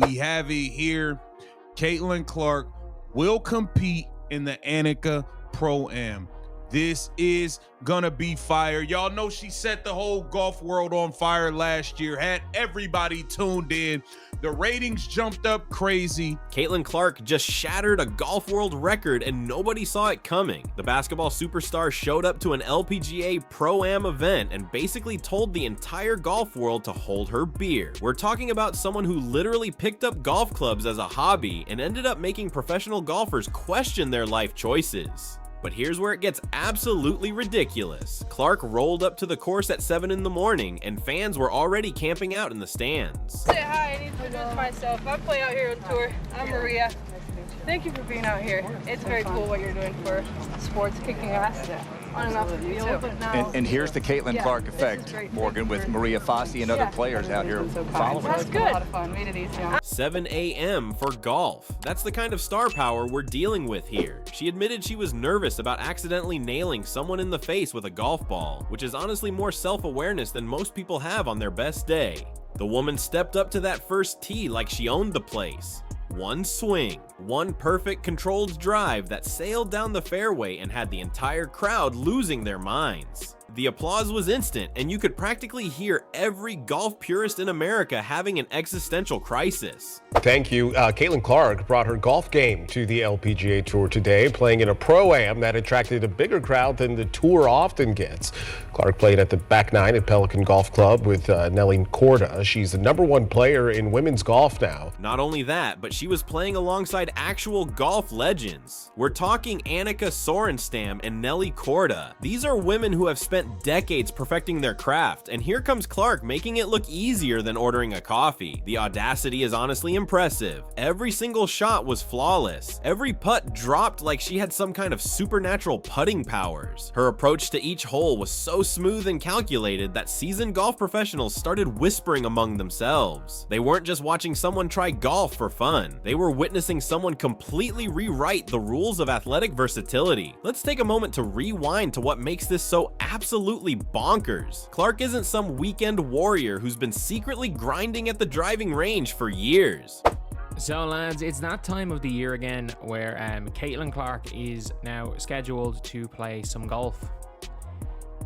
We have it here. Caitlin Clark will compete in the Annika Pro-Am. This is gonna be fire. Y'all know she set the whole golf world on fire last year, had everybody tuned in. The ratings jumped up crazy. Caitlin Clark just shattered a golf world record and nobody saw it coming. The basketball superstar showed up to an LPGA Pro-Am event and basically told the entire golf world to hold her beer. We're talking about someone who literally picked up golf clubs as a hobby and ended up making professional golfers question their life choices. But here's where it gets absolutely ridiculous. Clark rolled up to the course at 7 in the morning and fans were already camping out in the stands. Say hi, I need to introduce myself. I play out here on tour. I'm Maria. Thank you for being out here. It's very cool what you're doing for sports, kicking ass on and off the field. And here's the Caitlin Clark effect, Morgan, with Maria Fassi and other players out here following. That's good. A lot of fun. Made it easy. 7 a.m. for golf. That's the kind of star power we're dealing with here. She admitted she was nervous about accidentally nailing someone in the face with a golf ball, which is honestly more self-awareness than most people have on their best day. The woman stepped up to that first tee like she owned the place. One swing, one perfect controlled drive that sailed down the fairway and had the entire crowd losing their minds. The applause was instant, and you could practically hear every golf purist in America having an existential crisis. Thank you. Caitlin Clark brought her golf game to the LPGA Tour today, playing in a Pro-Am that attracted a bigger crowd than the Tour often gets. Clark played at the back nine at Pelican Golf Club with Nelly Korda. She's the #1 player in women's golf now. Not only that, but she was playing alongside actual golf legends. We're talking Annika Sorenstam and Nelly Korda. These are women who have spent decades perfecting their craft, and here comes Clark making it look easier than ordering a coffee. The audacity is honestly impressive. Every single shot was flawless. Every putt dropped like she had some kind of supernatural putting powers. Her approach to each hole was so smooth and calculated that seasoned golf professionals started whispering among themselves. They weren't just watching someone try golf for fun. They were witnessing someone completely rewrite the rules of athletic versatility. Let's take a moment to rewind to what makes this so absolutely bonkers. Clark isn't some weekend warrior who's been secretly grinding at the driving range for years. So lads, it's that time of the year again where Caitlin Clark is now scheduled to play some golf.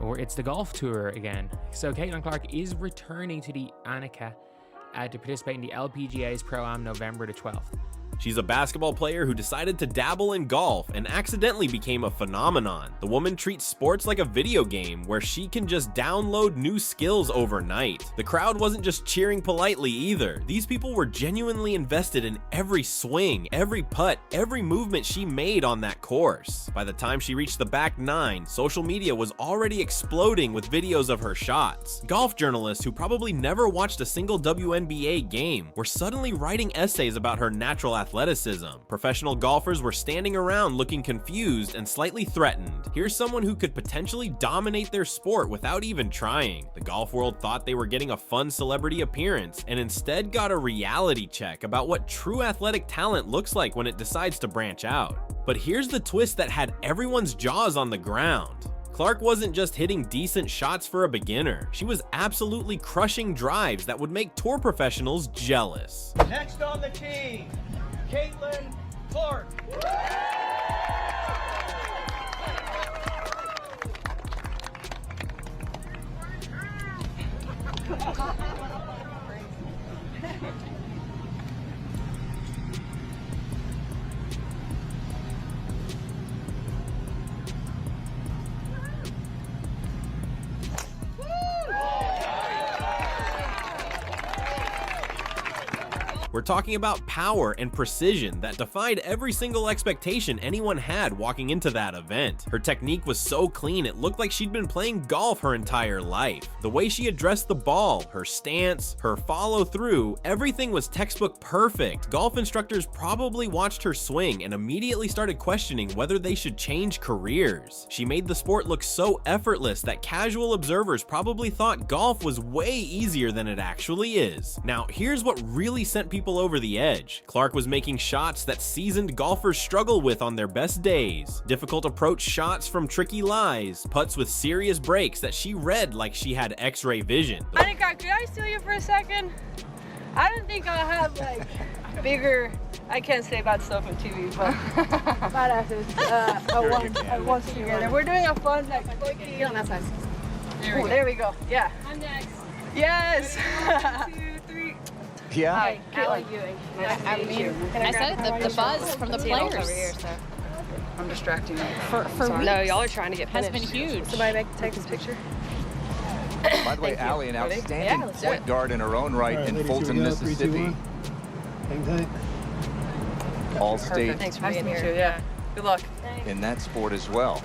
Or it's the golf tour again. So Caitlin Clark is returning to the Annika to participate in the LPGA's Pro-Am November the 12th. She's a basketball player who decided to dabble in golf and accidentally became a phenomenon. The woman treats sports like a video game where she can just download new skills overnight. The crowd wasn't just cheering politely either. These people were genuinely invested in every swing, every putt, every movement she made on that course. By the time she reached the back nine, social media was already exploding with videos of her shots. Golf journalists who probably never watched a single WNBA game were suddenly writing essays about her natural athleticism. Professional golfers were standing around looking confused and slightly threatened. Here's someone who could potentially dominate their sport without even trying. The golf world thought they were getting a fun celebrity appearance and instead got a reality check about what true athletic talent looks like when it decides to branch out. But here's the twist that had everyone's jaws on the ground. Clark wasn't just hitting decent shots for a beginner. She was absolutely crushing drives that would make tour professionals jealous. Next on the tee, Caitlin Clark. We're talking about power and precision that defied every single expectation anyone had walking into that event. Her technique was so clean it looked like she'd been playing golf her entire life. The way she addressed the ball, her stance, her follow through, everything was textbook perfect. Golf instructors probably watched her swing and immediately started questioning whether they should change careers. She made the sport look so effortless that casual observers probably thought golf was way easier than it actually is. Now, here's what really sent people over the edge. Clark was making shots that seasoned golfers struggle with on their best days. Difficult approach shots from tricky lies, putts with serious breaks that she read like she had X-ray vision. Annika, could I steal you for a second? I don't think I'll have like bigger. I can't say bad stuff on TV, but badasses. Once together, we're doing a fun like. Get on that side. There we go. Yeah. I'm next. Yes. 1, 2, 3. Yeah. Hi, how are you doing? Nice to meet you. I said it, the buzz from the players over here, so I'm distracting you. for weeks No, y'all are trying to get has finished. been huge. Somebody take this picture. By the way, Allie, an Ready? outstanding Yeah, let's do point it. guard in her own right in Fulton, Mississippi. All state Thanks for being here. Yeah. Good luck. in that sport as well.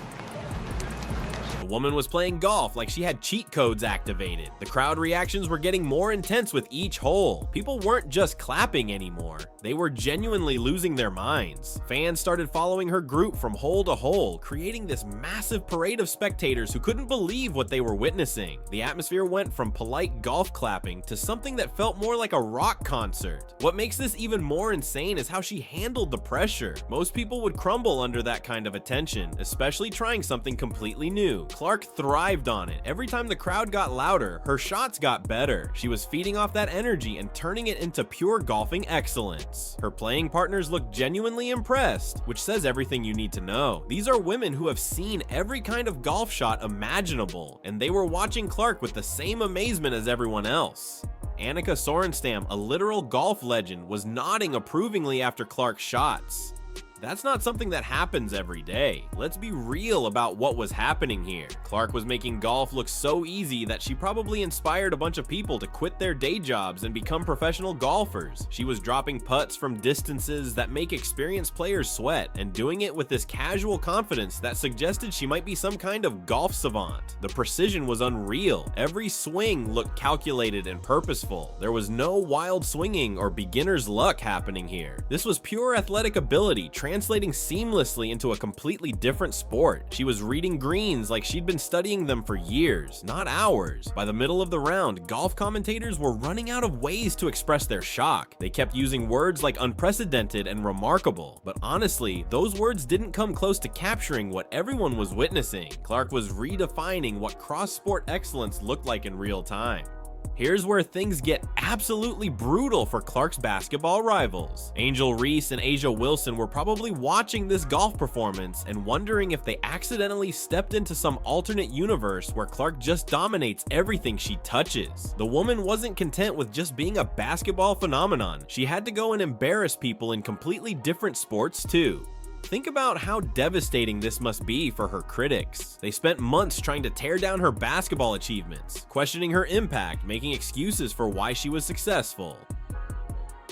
The woman was playing golf like she had cheat codes activated. The crowd reactions were getting more intense with each hole. People weren't just clapping anymore. They were genuinely losing their minds. Fans started following her group from hole to hole, creating this massive parade of spectators who couldn't believe what they were witnessing. The atmosphere went from polite golf clapping to something that felt more like a rock concert. What makes this even more insane is how she handled the pressure. Most people would crumble under that kind of attention, especially trying something completely new. Clark thrived on it. Every time the crowd got louder, her shots got better. She was feeding off that energy and turning it into pure golfing excellence. Her playing partners looked genuinely impressed, which says everything you need to know. These are women who have seen every kind of golf shot imaginable, and they were watching Clark with the same amazement as everyone else. Annika Sorenstam, a literal golf legend, was nodding approvingly after Clark's shots. That's not something that happens every day. Let's be real about what was happening here. Clark was making golf look so easy that she probably inspired a bunch of people to quit their day jobs and become professional golfers. She was dropping putts from distances that make experienced players sweat and doing it with this casual confidence that suggested she might be some kind of golf savant. The precision was unreal. Every swing looked calculated and purposeful. There was no wild swinging or beginner's luck happening here. This was pure athletic ability, translating seamlessly into a completely different sport. She was reading greens like she'd been studying them for years, not hours. By the middle of the round, golf commentators were running out of ways to express their shock. They kept using words like unprecedented and remarkable, but honestly, those words didn't come close to capturing what everyone was witnessing. Clark was redefining what cross-sport excellence looked like in real time. Here's where things get absolutely brutal for Clark's basketball rivals. Angel Reese and A'ja Wilson were probably watching this golf performance and wondering if they accidentally stepped into some alternate universe where Clark just dominates everything she touches. The woman wasn't content with just being a basketball phenomenon. She had to go and embarrass people in completely different sports too. Think about how devastating this must be for her critics. They spent months trying to tear down her basketball achievements, questioning her impact, making excuses for why she was successful.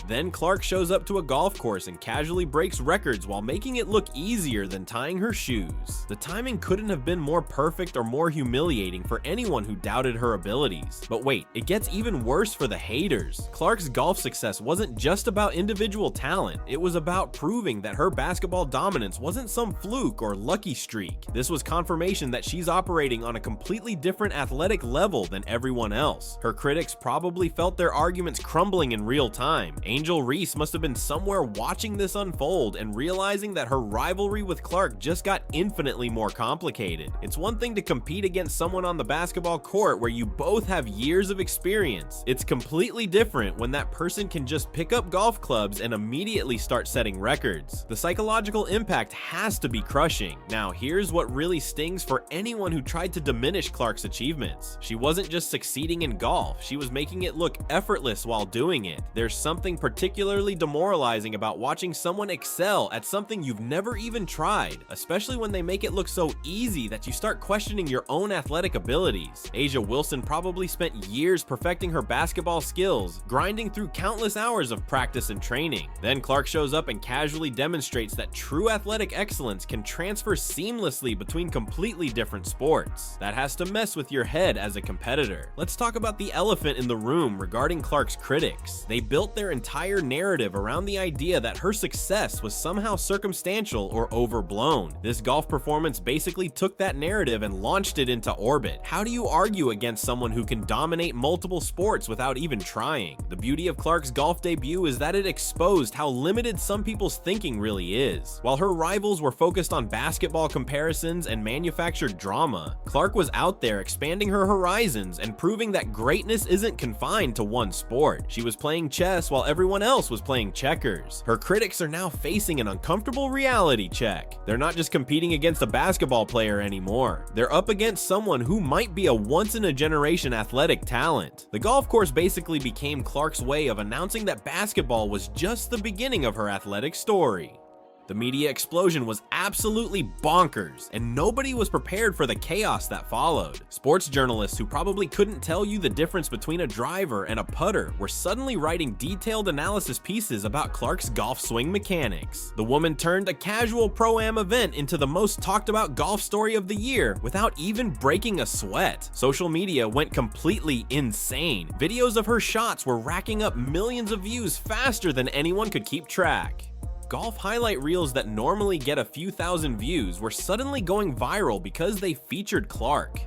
Then Clark shows up to a golf course and casually breaks records while making it look easier than tying her shoes. The timing couldn't have been more perfect or more humiliating for anyone who doubted her abilities. But wait, it gets even worse for the haters. Clark's golf success wasn't just about individual talent, it was about proving that her basketball dominance wasn't some fluke or lucky streak. This was confirmation that she's operating on a completely different athletic level than everyone else. Her critics probably felt their arguments crumbling in real time. Angel Reese must have been somewhere watching this unfold and realizing that her rivalry with Clark just got infinitely more complicated. It's one thing to compete against someone on the basketball court where you both have years of experience. It's completely different when that person can just pick up golf clubs and immediately start setting records. The psychological impact has to be crushing. Now, here's what really stings for anyone who tried to diminish Clark's achievements. She wasn't just succeeding in golf, she was making it look effortless while doing it. There's something particularly demoralizing about watching someone excel at something you've never even tried, especially when they make it look so easy that you start questioning your own athletic abilities. A'ja Wilson probably spent years perfecting her basketball skills, grinding through countless hours of practice and training. Then Clark shows up and casually demonstrates that true athletic excellence can transfer seamlessly between completely different sports. That has to mess with your head as a competitor. Let's talk about the elephant in the room regarding Clark's critics. They built their entire entire narrative around the idea that her success was somehow circumstantial or overblown. This golf performance basically took that narrative and launched it into orbit. How do you argue against someone who can dominate multiple sports without even trying? The beauty of Clark's golf debut is that it exposed how limited some people's thinking really is. While her rivals were focused on basketball comparisons and manufactured drama, Clark was out there expanding her horizons and proving that greatness isn't confined to one sport. She was playing chess while everyone else was playing checkers. Her critics are now facing an uncomfortable reality check. They're not just competing against a basketball player anymore. They're up against someone who might be a once-in-a-generation athletic talent. The golf course basically became Clark's way of announcing that basketball was just the beginning of her athletic story. The media explosion was absolutely bonkers, and nobody was prepared for the chaos that followed. Sports journalists who probably couldn't tell you the difference between a driver and a putter were suddenly writing detailed analysis pieces about Clark's golf swing mechanics. The woman turned a casual pro-am event into the most talked about golf story of the year without even breaking a sweat. Social media went completely insane. Videos of her shots were racking up millions of views faster than anyone could keep track. Golf highlight reels that normally get a few thousand views were suddenly going viral because they featured Clark.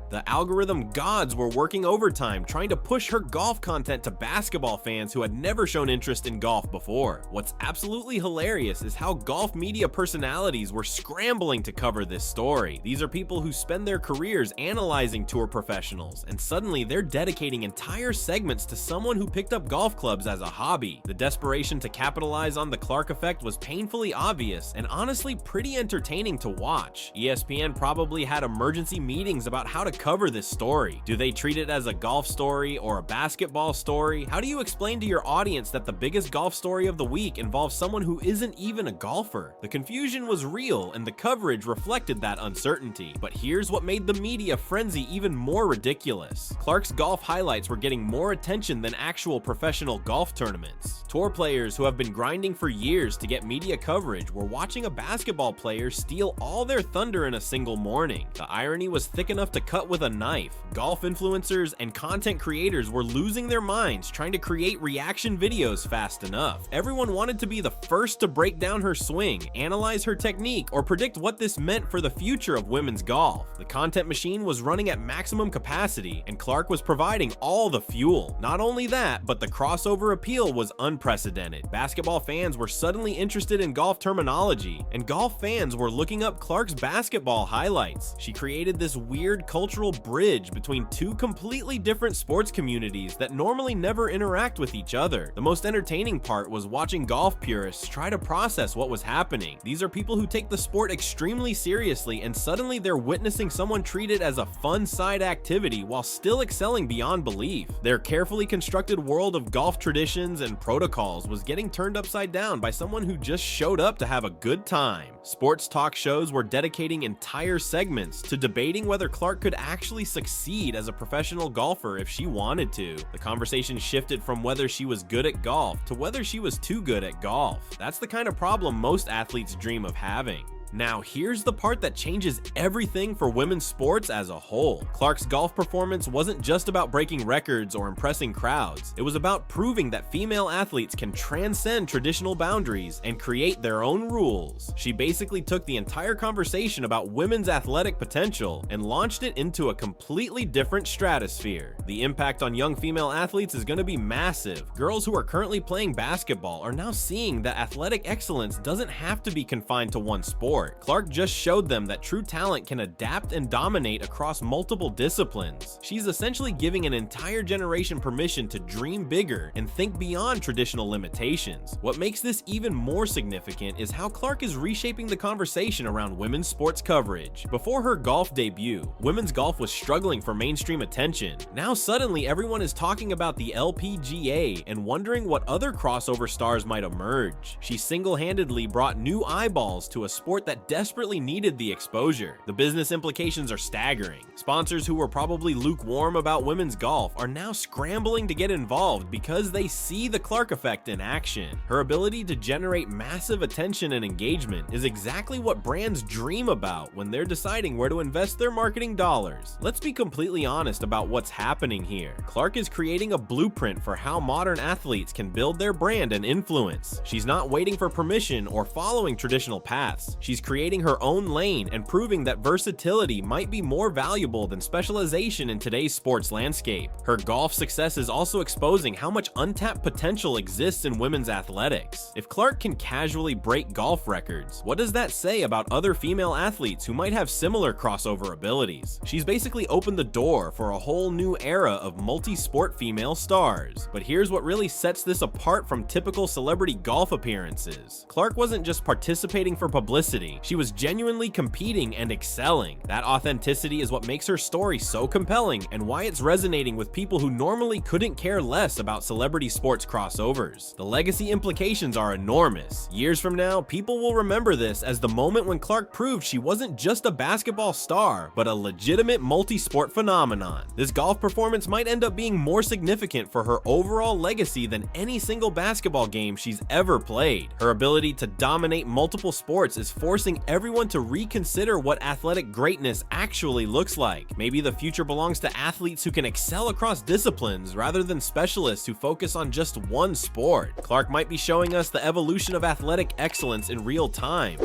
The algorithm gods were working overtime trying to push her golf content to basketball fans who had never shown interest in golf before. What's absolutely hilarious is how golf media personalities were scrambling to cover this story. These are people who spend their careers analyzing tour professionals, and suddenly they're dedicating entire segments to someone who picked up golf clubs as a hobby. The desperation to capitalize on the Clark effect was painfully obvious and honestly pretty entertaining to watch. ESPN probably had emergency meetings about how to cover this story. Do they treat it as a golf story or a basketball story? How do you explain to your audience that the biggest golf story of the week involves someone who isn't even a golfer? The confusion was real and the coverage reflected that uncertainty. But here's what made the media frenzy even more ridiculous. Clark's golf highlights were getting more attention than actual professional golf tournaments. Tour players who have been grinding for years to get media coverage were watching a basketball player steal all their thunder in a single morning. The irony was thick enough to cut with a knife. Golf influencers and content creators were losing their minds trying to create reaction videos fast enough. Everyone wanted to be the first to break down her swing, analyze her technique, or predict what this meant for the future of women's golf. The content machine was running at maximum capacity, and Clark was providing all the fuel. Not only that, but the crossover appeal was unprecedented. Basketball fans were suddenly interested in golf terminology, and golf fans were looking up Clark's basketball highlights. She created this weird cultural bridge between two completely different sports communities that normally never interact with each other. The most entertaining part was watching golf purists try to process what was happening. These are people who take the sport extremely seriously, and suddenly they're witnessing someone treat it as a fun side activity while still excelling beyond belief. Their carefully constructed world of golf traditions and protocols was getting turned upside down by someone who just showed up to have a good time. Sports talk shows were dedicating entire segments to debating whether Clark could actually succeed as a professional golfer if she wanted to. The conversation shifted from whether she was good at golf to whether she was too good at golf. That's the kind of problem most athletes dream of having. Now, here's the part that changes everything for women's sports as a whole. Clark's golf performance wasn't just about breaking records or impressing crowds. It was about proving that female athletes can transcend traditional boundaries and create their own rules. She basically took the entire conversation about women's athletic potential and launched it into a completely different stratosphere. The impact on young female athletes is going to be massive. Girls who are currently playing basketball are now seeing that athletic excellence doesn't have to be confined to one sport. Clark just showed them that true talent can adapt and dominate across multiple disciplines. She's essentially giving an entire generation permission to dream bigger and think beyond traditional limitations. What makes this even more significant is how Clark is reshaping the conversation around women's sports coverage. Before her golf debut, women's golf was struggling for mainstream attention. Now suddenly everyone is talking about the LPGA and wondering what other crossover stars might emerge. She single-handedly brought new eyeballs to a sport that desperately needed the exposure. The business implications are staggering. Sponsors who were probably lukewarm about women's golf are now scrambling to get involved because they see the Clark effect in action. Her ability to generate massive attention and engagement is exactly what brands dream about when they're deciding where to invest their marketing dollars. Let's be completely honest about what's happening here. Clark is creating a blueprint for how modern athletes can build their brand and influence. She's not waiting for permission or following traditional paths. She's creating her own lane and proving that versatility might be more valuable than specialization in today's sports landscape. Her golf success is also exposing how much untapped potential exists in women's athletics. If Clark can casually break golf records, what does that say about other female athletes who might have similar crossover abilities? She's basically opened the door for a whole new era of multi-sport female stars. But here's what really sets this apart from typical celebrity golf appearances. Clark wasn't just participating for publicity, she was genuinely competing and excelling. That authenticity is what makes her story so compelling and why it's resonating with people who normally couldn't care less about celebrity sports crossovers. The legacy implications are enormous. Years from now, people will remember this as the moment when Clark proved she wasn't just a basketball star, but a legitimate multi-sport phenomenon. This golf performance might end up being more significant for her overall legacy than any single basketball game she's ever played. Her ability to dominate multiple sports is forcing everyone to reconsider what athletic greatness actually looks like. Maybe the future belongs to athletes who can excel across disciplines rather than specialists who focus on just one sport. Clark might be showing us the evolution of athletic excellence in real time.